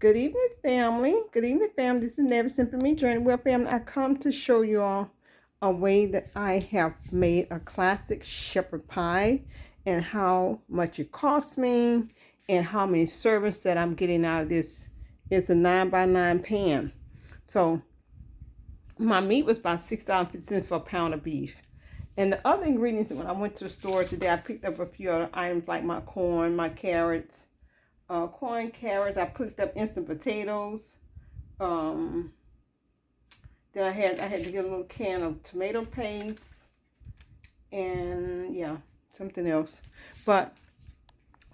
Good evening, family. Good evening, family. This is Never Simply Me Journey. Well, family, I come to show you all a way that I have made a classic shepherd pie and how much it cost me and how many servings that I'm getting out of this. It's a 9 by 9 pan. So my meat was about $6.50 for a pound of beef. And the other ingredients, when I went to the store today, I picked up a few other items like my corn, my carrots, corn, carrots. I picked up instant potatoes. Um, then I had to get a little can of tomato paste and yeah, something else. But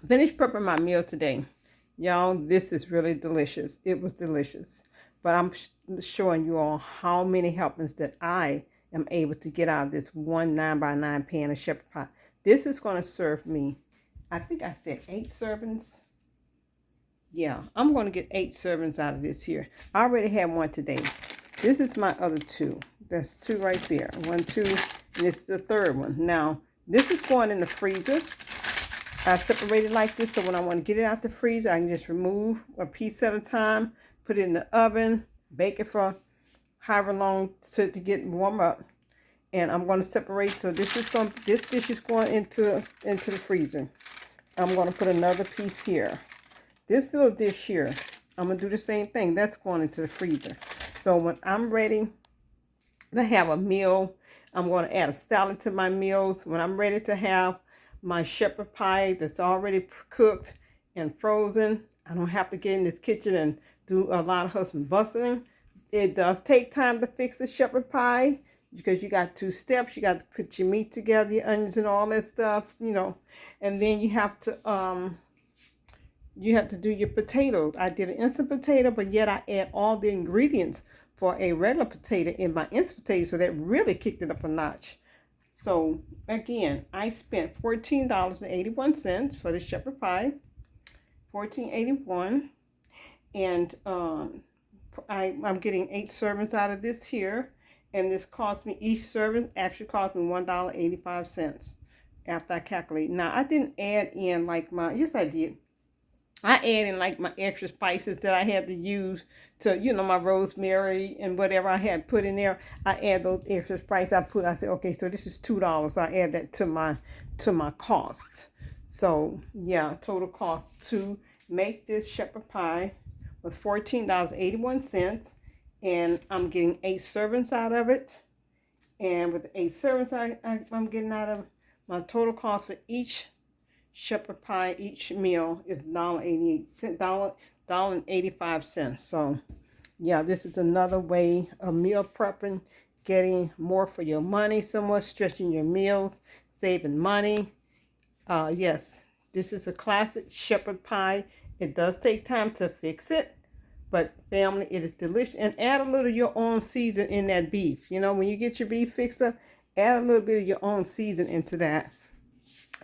finished prepping my meal today. Y'all, this is really delicious. It was delicious. But I'm showing you all how many helpings that I am able to get out of this one 9 by 9 pan of shepherd pie. This is going to serve me, I think I said 8 servings. Yeah, I'm going to get 8 servings out of this here. I already had one today. This is my other two. That's two right there. 1, 2, and this is the third one. Now, this is going in the freezer. I separate it like this so when I want to get it out the freezer, I can just remove a piece at a time, put it in the oven, bake it for however long to get warm up. And I'm going to separate. So this dish is going into the freezer. I'm going to put another piece here. This little dish here, I'm going to do the same thing. That's going into the freezer. So when I'm ready to have a meal, I'm going to add a salad to my meals. When I'm ready to have my shepherd pie that's already cooked and frozen, I don't have to get in this kitchen and do a lot of hustle and bustling. It does take time to fix the shepherd pie because you got 2 steps. You got to put your meat together, your onions and all that stuff, and then you have to do your potatoes. I did an instant potato, but yet I add all the ingredients for a regular potato in my instant potato, so that really kicked it up a notch. So again, I spent $14.81 for the shepherd pie, $14.81, and I'm getting 8 servings out of this here, and this cost me, each serving actually cost me $1.85 after I calculate. Now I didn't add in like yes I did. I add in like my extra spices that I had to use to, my rosemary and whatever I had put in there. I add those extra spices. I said, okay, so this is $2. So I add that to my cost. So yeah, total cost to make this shepherd pie was $14.81, and I'm getting 8 servings out of it. And with the 8 servings I'm getting out of it, my total cost for each shepherd pie, each meal is $1.85. So yeah, this is another way of meal prepping, getting more for your money, somewhat stretching your meals, saving money. Yes, this is a classic shepherd pie. It does take time to fix it, but family, it is delicious. And add a little of your own season in that beef. When you get your beef fixed up, add a little bit of your own season into that.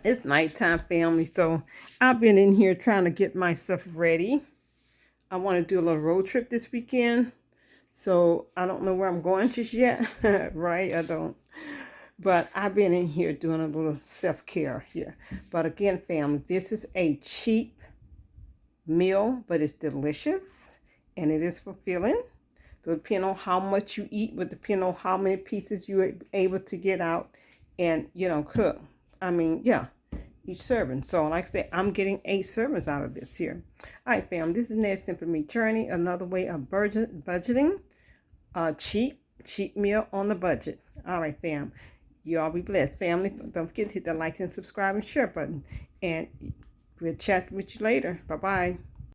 It's nighttime, family, so I've been in here trying to get myself ready. I want to do a little road trip this weekend, so I don't know where I'm going just yet. Right? I don't. But I've been in here doing a little self-care here. But again, family, this is a cheap meal, but it's delicious and it is fulfilling. So depending on how much you eat, would depend on how many pieces you're able to get out and cook. Yeah, each serving. So like I said, I'm getting 8 servings out of this here. All right, fam, this is Never Simply Me Journey, another way of budgeting, cheap meal on the budget. All right, fam, you all be blessed. Family, don't forget to hit the like and subscribe and share button, and we'll chat with you later. Bye-bye.